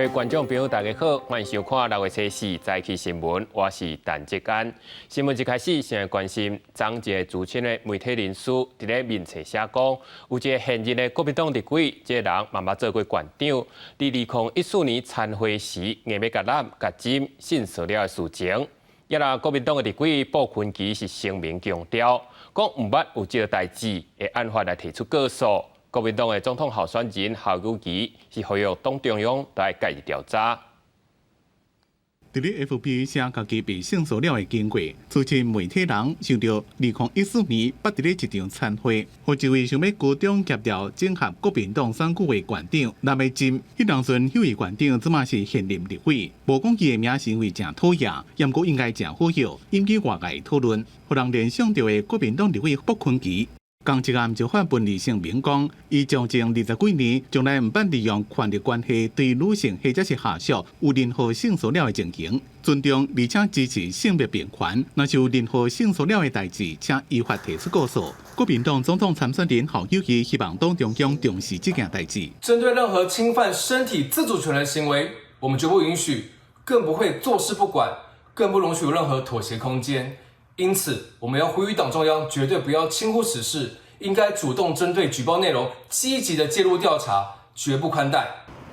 位观众朋友，大家好，欢迎收看6月14日早起新闻，我是陈志坚。新闻一开始，先来关心张杰自称的媒体人士伫咧面册写讲，有一个现任的国民党立委，这个人妈妈做过馆长，在2014年参会时，硬要甲咱甲金信说了的事情。也让国民党的立委鲍坤基是声明强调，讲唔捌有这个代志，会按法来提出告诉。国民党的总统候选人侯友宜是呼吁党中央来介入调查。伫咧 FB 写家己被性骚扰的经过，资深媒体人想到2014年捌伫咧一场参会，和一位想要高中协调整合国民党选举的馆长蓝美金，迄当阵迄位馆长即嘛是现任立委，无讲伊的名是因为正讨厌，也毋过应该正好笑，引起外界讨论，互人联想到的国民党立委鲍坤基。公职案就发文理声明讲，伊将近20几年，从来毋捌利用权力关系对女性或者是下属有任何性骚扰的情形，尊重而且支持性别平权。若是有任何性骚扰的代志，请依法提出告诉。国民党总统参选人侯友宜希望党中央重视这件代志。针对任何侵犯身体自主权的行为，我们绝不允许，更不会坐视不管，更不容许有任何妥协空间。因此，我们要呼吁党中央绝对不要轻忽此事，应该主动针对举报内容积极的介入调查，绝不宽待。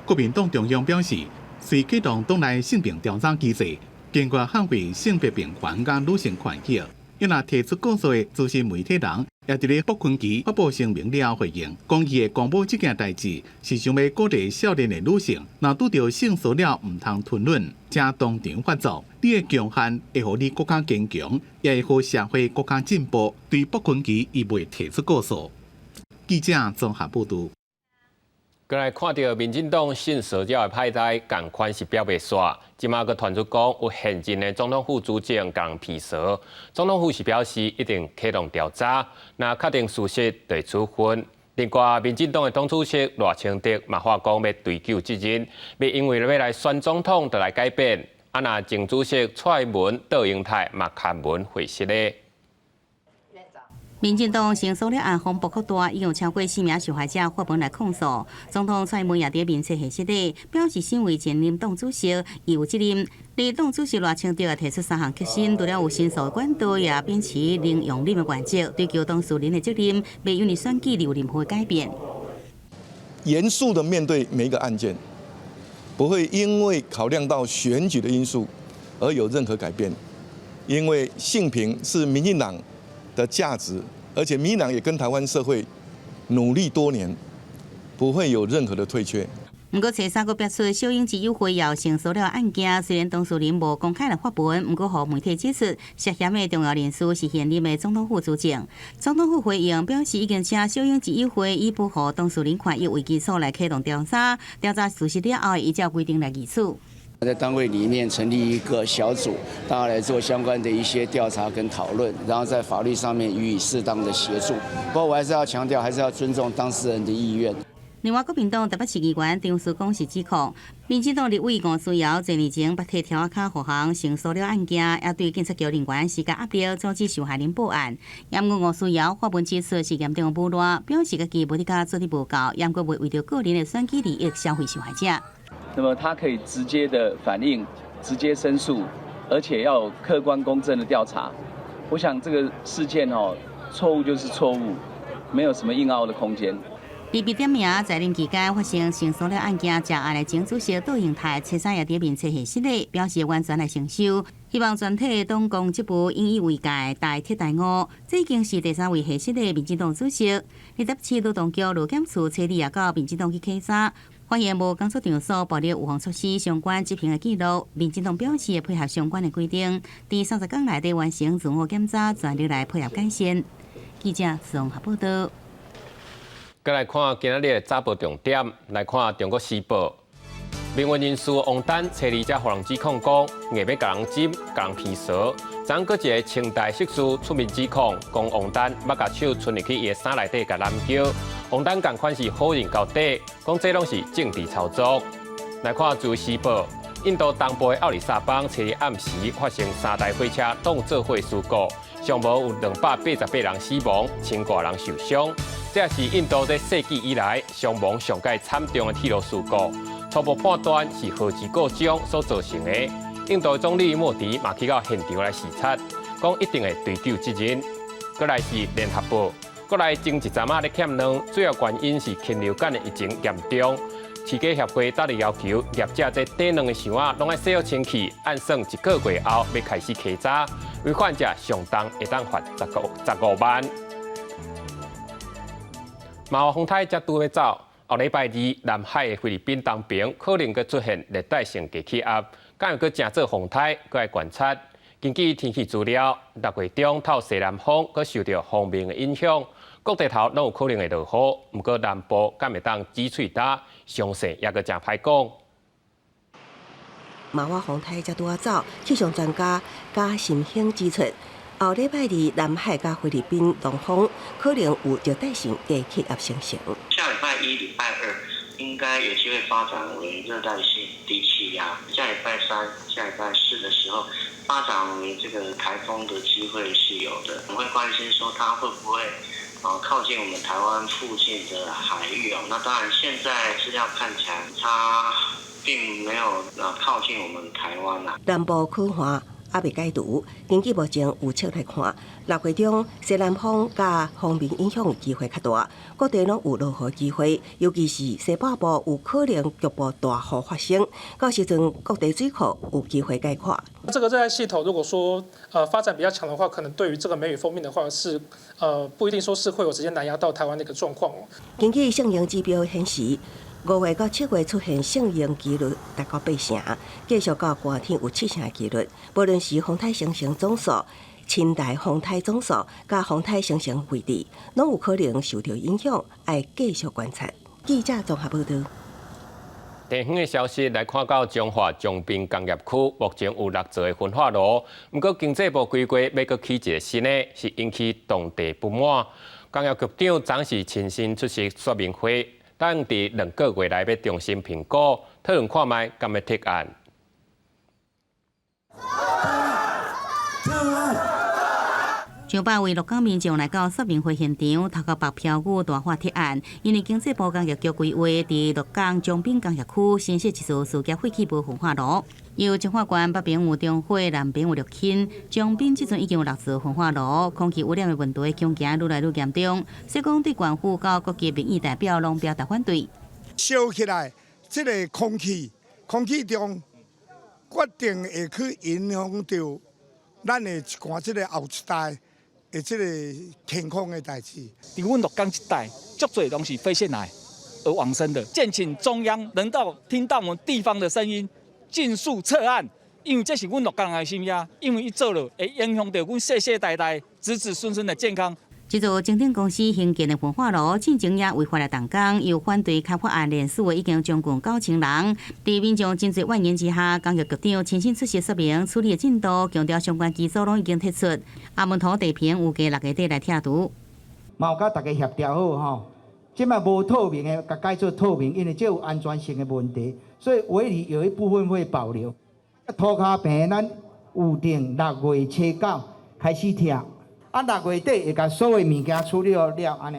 国民党中央表示，是启动党内性平调查机制，坚决捍卫性别平权甲女性权益。因若提出告诉的资深媒体人，也伫咧鲍坤基发布声明了后回应，讲伊会公布这件代志，是想要鼓励少年的女性，若拄到性骚扰，唔通吞忍，请当场发作。你的强悍会互你国家坚强，也会互社会国家进步。对鲍坤基，伊未提出告诉。记者综合报道。过来看到民进党性骚扰的派台，共款是表袂煞。即马佫传出讲有现任的总统府主政共批蛇，总统府是表示一定启动调查，若确定事实就会处分。另外，民进党的党主席赖清德嘛话讲要追究责任，要因为要来选总统就来改变。啊，那前主席蔡文、窦英泰嘛刊文回释咧。民进党性骚扰案风波扩大，已有超过4名受害者发文来控诉。总统蔡文也伫面册下写咧，表示身为前任党主席，伊有责任。而党主席赖清德也提出3项决心，除了有申诉管道，也秉持零容忍的原则，追究当事人的责任，未因为选举有任何改变。严肃的面对每一个案件，不会因为考量到选举的因素而有任何改变，因为性平是民进党的价值，而且民进党也跟台湾社会努力多年，不会有任何的退却。不过，蔡三阁表示，小英基友会要性骚扰案件，虽然当事人无公开来发文，不过互媒体指出，涉嫌的重要人士是现任的总统府主政。总统府回应表示，已经请小英基友会以保护当事人权益为基础来启动调查，调查事实了后，依照规定来议处。在单位里面成立一个小组，大家来做相关的一些调查跟讨论，然后在法律上面予以适当的协助。不过我还是要强调，还是要尊重当事人的意愿。另外，国民党台北市议员张思光是指控，民进党立委吴思瑶多年前捌摕条卡护航性骚扰案件，也对警察局人员施加压力，阻止受害人报案。也毋过吴思瑶发文指出是严重侮辱，表示家己无伫甲做得无够，也毋过未为着个人的选举利益消费受害者。那么他可以直接的反映、直接申诉，而且要有客观公正的调查。我想这个事件错误就是错误，没有什么硬凹的空间。特别点名在任期间发生性骚扰案件，接下来前主席窦英泰车三也伫面册下写咧，表示完全来承受，希望全体党公职务引以为戒，大铁大悟。这已经是第3位下写的民进党主席。27劳动局劳检处车里也到民进党去考察。发现无工作场所暴力预防措施相关执行的记录，民进党表示会配合相关的规定，在30天内底完成自我检查，全力来配合改善。记者综合报道。再来看今日的早报重点，来看《中国时报》。民运人士王丹初二才互人指控讲，硬要甲人针、甲人骗蛇。昨搁一个清代识字出面指控，讲王丹要甲手伸入去伊的衫内底甲滥叫。王丹共款是好人到底，讲这拢是政治操作。来看《自由时报》，印度东部的奥里萨邦初二暗时发生3台火车动作会事故，上无有288人死亡，1000多人受伤。这也是印度在世纪以来伤亡上界惨重的铁路事故。初步判断是核子故障所造成的。印度总理莫迪嘛去到现场来视察，讲一定会追究责任。过来是联合报，过来前一阵仔咧欠粮，主要原因是禽流感的疫情严重。饲鸡协会搭咧要求业者这底卵的箱仔拢要洗好清气，按算1个月后要开始起查，违反者上重会当罚15万。马华风台才拄要走，后礼拜二南海的菲律宾东边可能会出现热带性低气压，敢有去正做风台，搁来观察。根据天气资料，6月中透西南风，搁受到风面的影响。各地头拢有可能会落雨，不过南部敢会当止喙打，详细也个真歹讲。马华风台才拄啊走，气象专家加新兴指出，后礼拜二南海加菲律宾东风可能有热带性低气压形成。下礼拜1、礼拜2应该有机会发展为热带性低气压，下礼拜3、下礼拜4的时候发展为这个台风的机会是有的。我们会关心说它会不会靠近我们台湾附近的海域哦。那当然现在资料看起来它并没有靠近我们台湾啦。南部可寒还未解除，根据目前预测来看，6月中西南风加风面影响的机会较大，各地拢有落雨机会，尤其是西北部有可能局部大雨发生，到时阵各地水库有机会解垮。这个热带系统如果说发展比较强的话，可能对于这个梅雨锋面的话是不一定说是会有直接南压到台湾的一个状况。根据性能指标显示，5月到7月出现性能几率达到8成，继续到寒天有7成的几率。无论是风台形成总数、侵台风台总数、甲风台形成位置，拢有可能受到影响，要继续观察。记者综合报道。地方的消息来看到中华江滨工业区目前有6座的焚化炉，不过经济部规划要搁起一个新的，是引起当地不满。工业局长昨是亲身出席说明会，等伫2个月内要重新评估，讨论看卖敢要提案。上百位鹿港民众来到说明会现场，透过白票据大话提案，因为经济部工业局规划伫鹿港江滨工业区新设一座事业废弃物焚化炉。由彰化县北边有中火，南边有六轻，江滨即阵已经有6座焚化炉，空气污染的问题恐惊愈来愈严重。所以讲对县府到各级民意代表拢表达反对。烧起来，这个空气中决定会去影响到咱的一寡这个后一代。这个健康的代志，伫阮鹿港一带，足多拢是肺腺癌而往生的。建请中央能到听到我们地方的声音，尽速撤案，因为这是阮鹿港的心呀。因为伊做了，会影响到阮世世代代、子子孙孙的健康。这座精品公司兴建的焚化炉，进前也违法了动工，有反对开发案连署的已经将近9000人。在民众真侪怨言之下，工业局长亲身出席说明处理的进度，强调相关技术拢已经提出。阿门土地坪有加6个底来拆除。嘛有甲大家协调好吼，即卖无透明的，甲改做透明，因为这有安全性的问题，所以围篱有一部分会保留。涂骹坪咱预定6月初9开始拆。6月底会甲所有物件处理好了，安尼。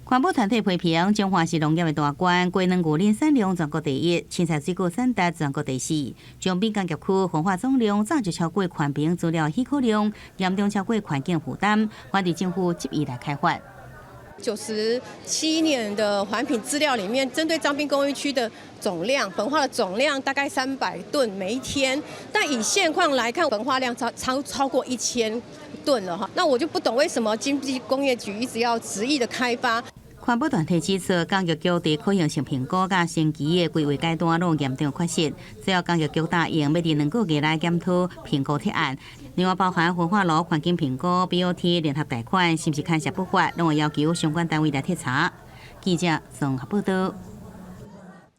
环保团体批评，彰化是农业的大关，鸡卵牛奶产量全国第1，青菜水果产值全国第4。江滨工业区焚化总量早就超过环评资料许可量，严重超过环境负担，反对政府急于来开发。97年的环评资料里面，针对彰滨工业区的总量，焚化的总量大概300吨每一天，但以现况来看，焚化量超过1000吨了哈。那我就不懂为什么经济工业局一直要执意的开发。环保团体指出，工业局在可行性评估甲先期的规划阶段拢严重缺失，只要工业局答应要伫2个月内检讨评估提案，另外包含焚化炉环境评估、BOT 联合贷款，是不是牵涉不法，拢会要求相关单位来彻查。记者综合报道。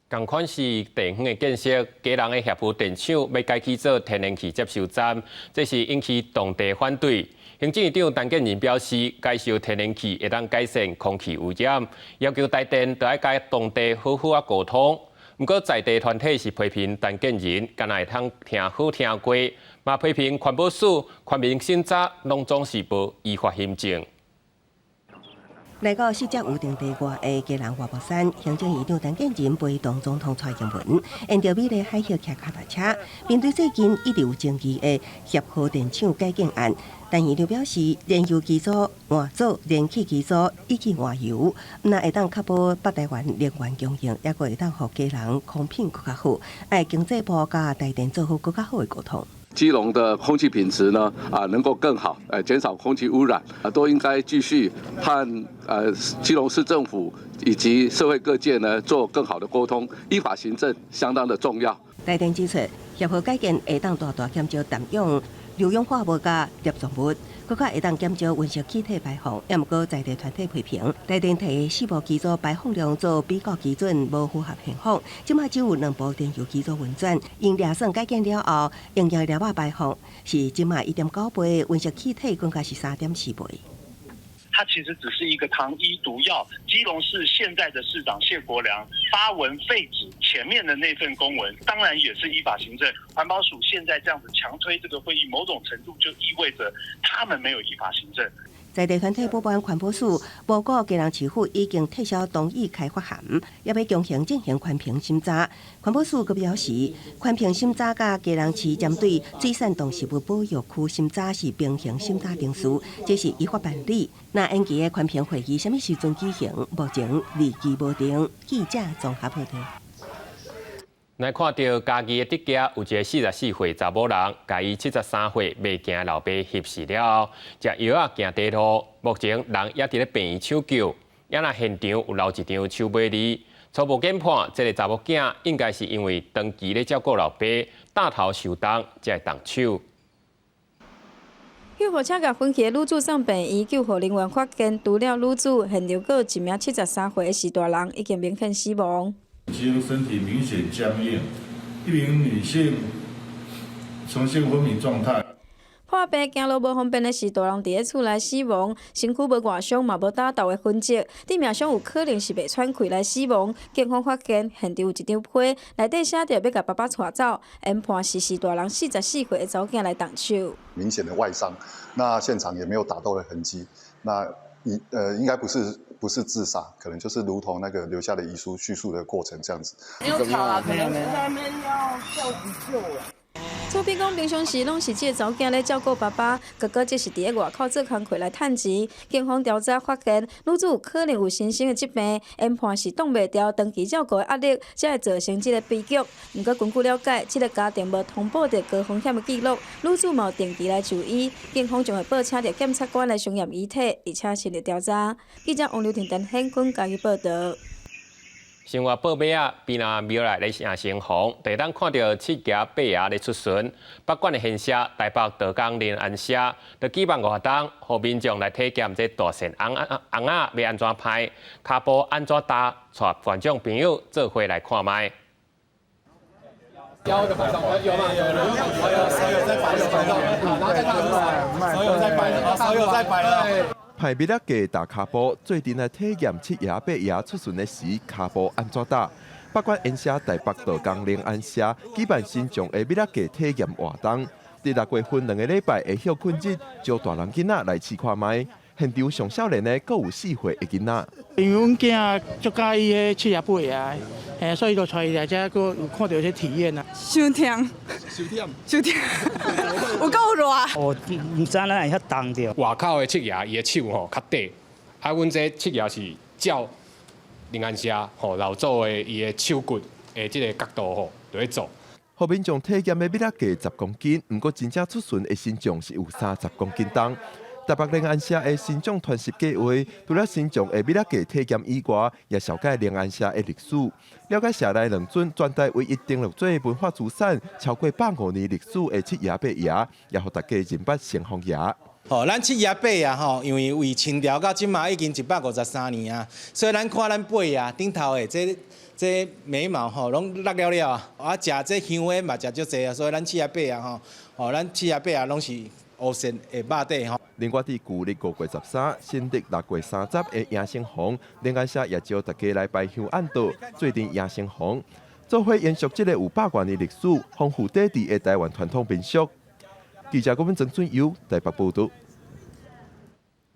同款是地方的建设，基隆的协和电厂要改起做天然气接收站，这是引起当地反对。行政院长陈建仁表示，改收天然气会当改善空气污染，要求台电要甲当地好好沟通。不过在地团体是批评陈建仁，敢若会通听好听过，嘛批评环保署、全民审查拢总是无依法行政。来到4只预定地外的基隆外婆山，行政院长陈建仁陪同总统蔡英文，沿着美丽海峡骑脚踏车，面对最近一直有争议的协和电厂改建案，陈院长表示，燃油机组、换组、燃气机组以及换油，那会当确保北台湾能源供应，也会当互基隆空品更较好，爱经济部甲台电做好更较好的沟通。基隆的空气品质呢能够更好，减少空气污染都应该继续和基隆市政府以及社会各界呢做更好的沟通，依法行政相当的重要。台电指出，协和改建会当大大减少氮氧、硫氧化物甲粒状物，更加会当减少温室气体排放。也毋过在地团体批评，台电提4部机组排放量做比较基准，无符合现况。即卖只有2部电油机组运转，因掠算改建了后，营业粒仔排放是即卖1.9倍，温室气体更加是3.4倍。它其实只是一个糖衣毒药。基隆市现在的市长谢国良发文废止前面的那份公文，当然也是依法行政。环保署现在这样子强推这个会议，某种程度就意味着他们没有依法行政。在地团体补办环保署报告，基隆市府已经撤销同意开发函，也要强行进行环评审查。环保署阁表示，环评审查甲基隆市针对水产动植物保育区审查是平行审查程序，这是依法办理。那延期的环评会议什么时阵举行？目前日期无定。记者综合报道。来看到家己的弟家有一个44岁查某人，甲伊73岁未行老爸翕死了后，食药啊行地路，目前人也伫咧病院抢救，也若现场有留一张手尾字。初步研判，这个查某囝应该是因为长期咧照顾老爸，大头受伤才会动手。救护车甲分去的女子送病院，救护人员发现除了女子，现场还有一名73岁的士大人已经明显死亡。其中身体明显僵硬，一名女性呈现昏迷状态。破病行路无方便的士大人伫咧厝内死亡，身躯无外伤，嘛无打斗的痕迹，地面上有可能是被喘气来死亡。警方发现现场有一张被，内底写着要甲爸爸带走，研判是士大人44岁的查某囝来动手。明显的外伤，那现场也没有打斗的痕迹，那应该不是自杀，可能就是如同那个留下的遗书叙述的过程这样子。没有吵啊，可能是在那边要叫急救了。做比讲平常时拢是这个查某囝咧照顾爸爸，哥哥则是伫咧外口做工课来趁钱。警方调查发现，女子有可能有新生的疾病，研判是挡袂牢长期照顾的压力，才会造成这个悲剧。不过根据了解，这个家庭无通报着高风险的记录，女子冇定期来就医，警方将会报请着检察官来询验遗体，而且深入调查。记者王刘婷、陈显坤加以报道。生活报马仔边啊庙内咧迎新红，地当看到7爷8爷咧出巡。北管的县社台北道港临安社，就举办活动，互民众来体验这大扇红仔要安怎拍，骹步安怎搭，带观众朋友做伙来看卖。腰的摆上，有吗？有，手有在摆，然后再踏出来，手有在摆，手有在摆了。派米仔计打骹步，最近来体验7爷8爷出巡的时，骹步安怎打？北管县社台北道港临安社举办新种的米仔计体验活动，伫6月份2个礼拜的休困日，招大人囡仔来试看卖。现场上少年的，阁有4岁的囡仔。因为阮囝足介意迄7爷8爷，所以就带伊来遮，阁有看到一些体验啊。伤痛，有够热。哦，唔知咱会遐冻着。外口的7爷伊的手吼较短，啊，阮这7爷是照临安社吼老祖的伊的手骨的这个角度吼，就去做。互民众体验的米仔计10公斤，不过真正出巡的新种是有30公斤重。台北临安社的新种传习计划，除了新种的米仔计体验以外，也了解临安社的历史，了解社内2尊全台唯一登录做文化资产超过150年历史的7爷8爷，也互大家认捌城隍爷。吼，咱7爷8爷吼，因为为清朝到今嘛已经153年啊，所以咱看咱8爷顶头的这眉毛吼，拢落了啊，啊食这香的嘛食足济啊，所以咱7爷8爷吼，咱7爷8爷拢是乌线的肉底吼。另外，伫旧历5月13、新历6月30的迎新红，临安社也招大家来拜香案道，做阵迎新红，做伙延续这个有100多年历史、丰富地地的台湾传统民俗。记者郭文曾春游台北报道。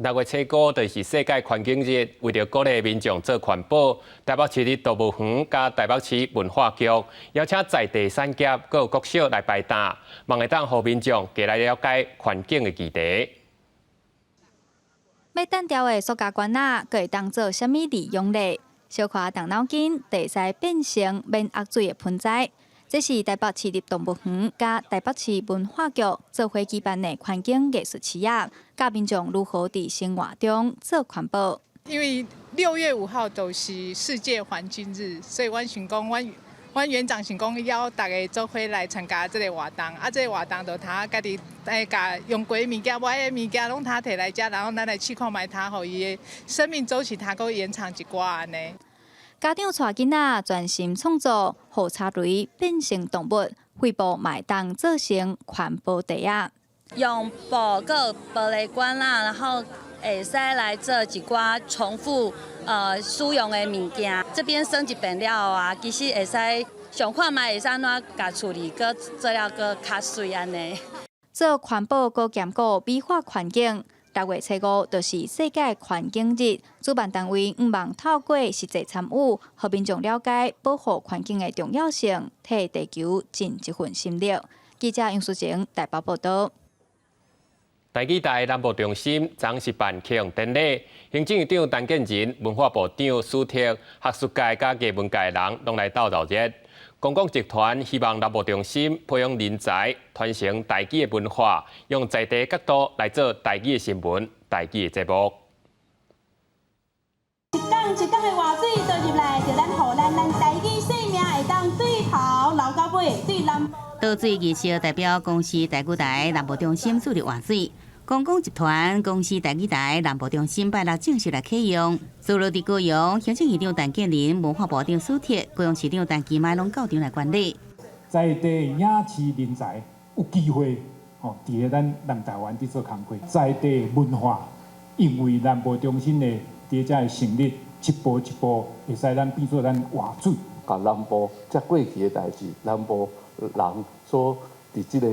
6月初5就是世界环境日，为着鼓励民众做环保，台北市立动物园加台北市文化局邀请在地产业佮有国小来摆摊，望会当让民众加来了解环境的议题。要单调的塑胶罐仔，佮会当做虾米利用呢？小可动脑筋，就会使变成免压水的盆栽。这是台北市立动物园加台北市文化局做伙举办的环境艺术市集，教民众如何伫生活中做环保。因为6月5号就是世界环境日，所以阮想讲，阮园长想讲邀大家做伙来参加这个活动，这个活动就他家己甲用过的物件、买的物件拢他摕来遮，然后咱来试看卖他，互伊的生命周期他搁延长一寡安尼。家长带囡仔专心创作，互插雷变成动物，肺部买当做成环保袋啊。用布个玻璃罐啦，然后会使来做一寡重复使用的物件。这边升级变了啊，其实会使上看卖会使安怎甲处理，搁做了搁较水安尼。做环保搁兼顾美化环境。6月初5就是世界环境日，主办单位毋望透过实际参与，让民众了解保护环境的重要性，替地球尽一份心力。记者杨淑晴台北报道。台艺大南部中心昨是办启用典礼，行政院长陈建仁、文化部长苏铁、学术界甲艺文界的人拢来到热热。公共集团希望南部中心培养人才，传承台语的文化，用在地角度来做台语的新闻、台语的节目。一缸的活水倒入来，就咱台语生命会当对头流到尾，对南。倒水仪式代表公司台语台南部中心主力活水。公共集团公司台语台南部中心拜六正式来启用。除了伫高雄，行政院长陈建仁、文化部长苏铁、高雄市长陈其迈拢到场来管理。在地影视人才有机会伫咧咱南台湾伫做工作，在地文化，因为南部中心的伫遮的成立，一步一步会使咱变做咱活水。把南部遮过去的代志，南部人所伫即个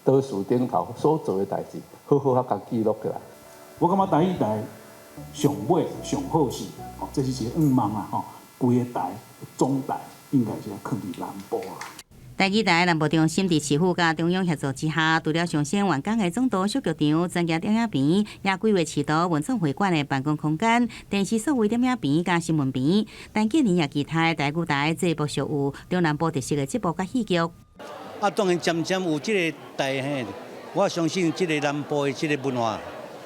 倒数顶头所做的代志。好好甲记录起来。我感觉台语台上尾上好是，这是一个愿望啊！规个台总台应该是囥伫南部啦。台语台南部中心伫市府甲中央协助之下，除了上线完工的总督小剧场、专家点影边，也规划市图文创会馆的办公空间、电视数位点影边甲新闻边。但今年也期待台语台节目属有中南部特色的节目甲戏剧。当然渐渐有这个台嘿。我相信这个南部的这个文化，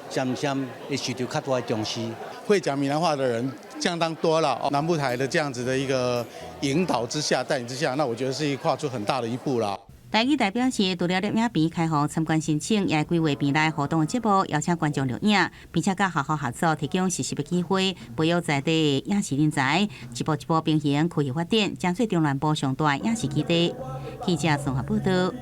渐渐会受到较大的重视。会讲闽南话的人相当多了，南部台的这样子的一个引导之下、带领之下，那我觉得是跨出很大的一步了。台语台表示，除了摄影边开放参观申请，也规划边内活动的节目，邀请观众录影，并且甲学校合作提供实习的机会，培养在地影视人才，一步一步平衡科技发展，将做中南部上大影视基地。记者综合报道。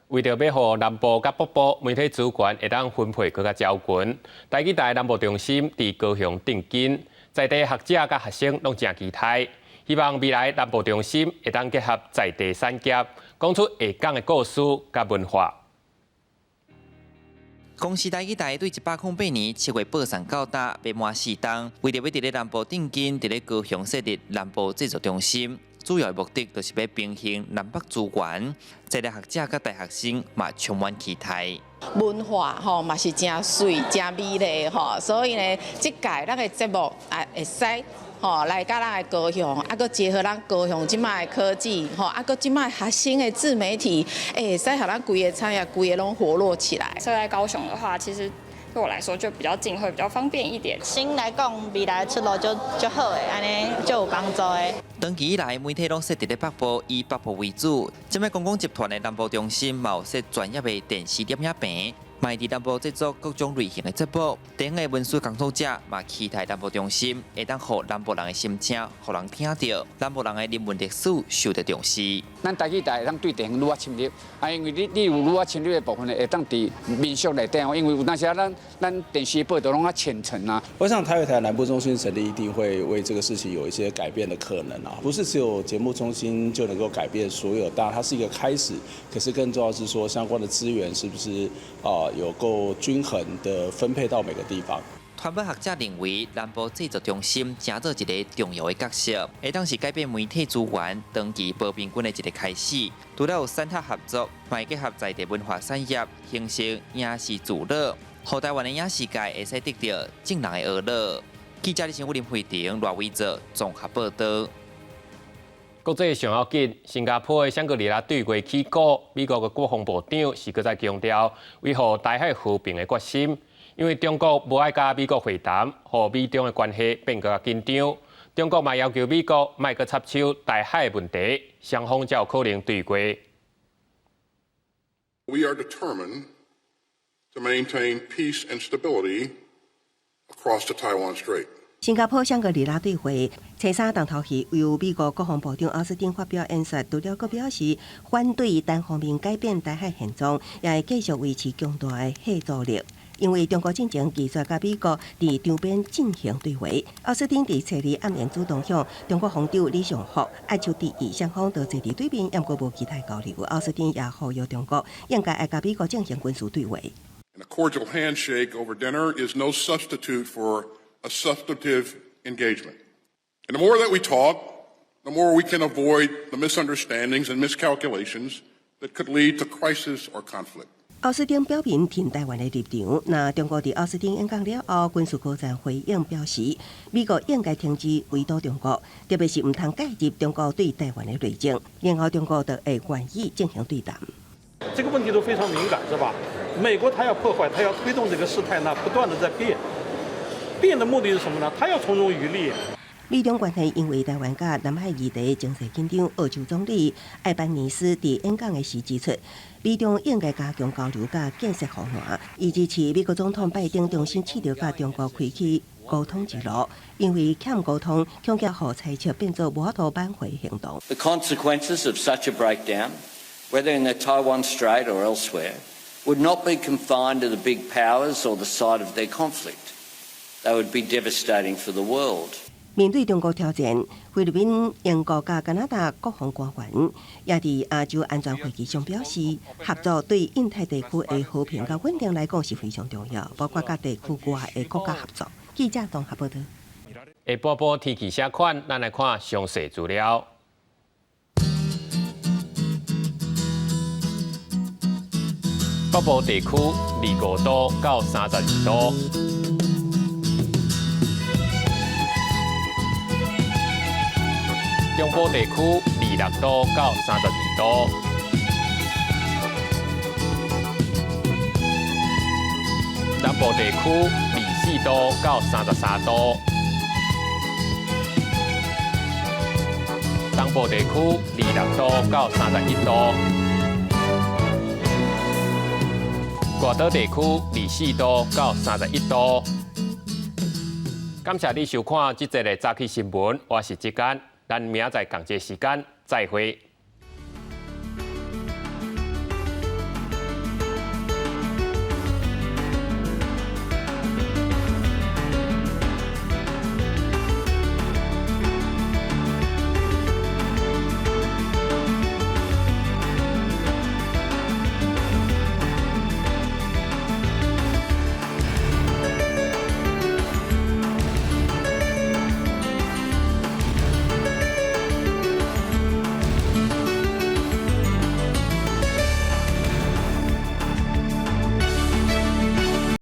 为着要让南部甲北部媒体资源会当分配更加较均，台语台南部中心伫高雄定根，在地学者甲学生拢正期待，希望未来南部中心会当结合在地产业，讲出下港的故事甲文化。公司台语台对108年7月8送到达，未满4档，为着要伫咧南部定根，伫咧高雄设立南部制作中心。主要的目的就是要平衡南北资源，在地学者甲大学生嘛充满期待。文化吼嘛是真水、真美丽吼，所以呢，这届咱的节目也会使吼来甲咱的高雄，啊，佮结合咱高雄即卖的科技吼，啊，佮即卖学生的自媒体，会使互咱规个产业规个拢活络起来。设在高雄的话，其实对我来说就比较近，会比较方便一点。新来讲，未来出路就好诶，安尼就有帮助诶。长期以来，媒体拢设伫咧北部，以北部为主。即摆公共集团的南部中心，嘛有设专业的电视点影屏，嘛会伫南部制作各种类型的节目。电影的文书工作者嘛期待南部中心会当互南部人的心声，互人听到南部人的人文历史受到重视。咱台语台会当对电影愈啊深入，因为你有愈啊深入的部分会当伫民俗内底因为有那些咱电视报道拢啊浅层啊。我想台语台南部中心成立一定会为这个事情有一些改变的可能啊，不是只有节目中心就能够改变所有，当然它是一个开始，可是更重要是说相关的资源是不是有够均衡的分配到每个地方。团队学者认为，南部制作中心正做一个重要的角色，会当是改变媒体资源、长期保平均的一个开始。除了有产学合作，嘛会结合在地文化产业，形成影视娱乐，让台湾的影视界会使得到正人的娱乐。记者李新武、林慧婷、赖伟哲综合报道。国际上要紧，新加坡的香格里拉对话起果，美国的国防部长是搁在强调维护台海和平的决心。因为中国无爱甲美国会谈，和美中的关系变更紧张。中国嘛要求美国莫搁插手台海问题，双方才有可能对话。We are determined to maintain peace and stability across the Taiwan Strait. 新加坡香格里拉对会，初三当头日由美国国防部长奥斯汀发表演说，除了阁表示反对单方面改变台海现状，也会继续维持强大的核阻力。因为中国进前拒绝甲美国伫周边进行对话，奥斯汀伫初二暗暝主动向中国防长李尚福哀求敌意，双方都坐伫对面，也阁无其他交流。奥斯汀也呼吁中国应该爱甲美国进行军事对话。And a cordial handshake over dinner is no substitute for a substantive engagement. And the more that we talk, the more we can avoid the misunderstandings and miscalculations that could lead to crisis or conflict. 奥斯汀表明挺台湾的立场。那中国伫奥斯汀演讲了后，军事高层回应表示，美国应该停止围堵中国，特别是唔通介入中国对台湾的内政，然后中国就会愿意进行对谈。这个问题都非常敏感，是吧？美国他要破坏，他要推动这个事态呢，不断的在变。变的目的是什么呢？他要从中渔利。美中关系因为台湾甲南海议题情势紧张，澳洲总理艾班尼斯伫演讲的时指出，美中应该加强交流甲建设互换，以支持美国总统拜登重新试着甲中国开启沟通之路，因为欠沟通，恐惊互猜测变作无法度挽回行动。The consequences of such a breakdown, whether in the Taiwan Strait or elsewhere, would not be confined to the big powers or the site of their conflict. They would be devastating for the world. 面对中国挑战，菲律宾、英国甲加拿大国防官员也伫亚洲安全会议上表示，合作对印太地区的和平甲稳定来讲是非常重要，包括甲地区外的国家合作。记者综合报道。下晡晡天气写款，咱来看详细资料。北部地区25度到32度。中部地区26度到32度，南部地区24度到33度，东部地区26度到31度，外岛地区24度到31度。感谢你收看这节的早起新闻，我是志坚。咱明仔载同一时间再会。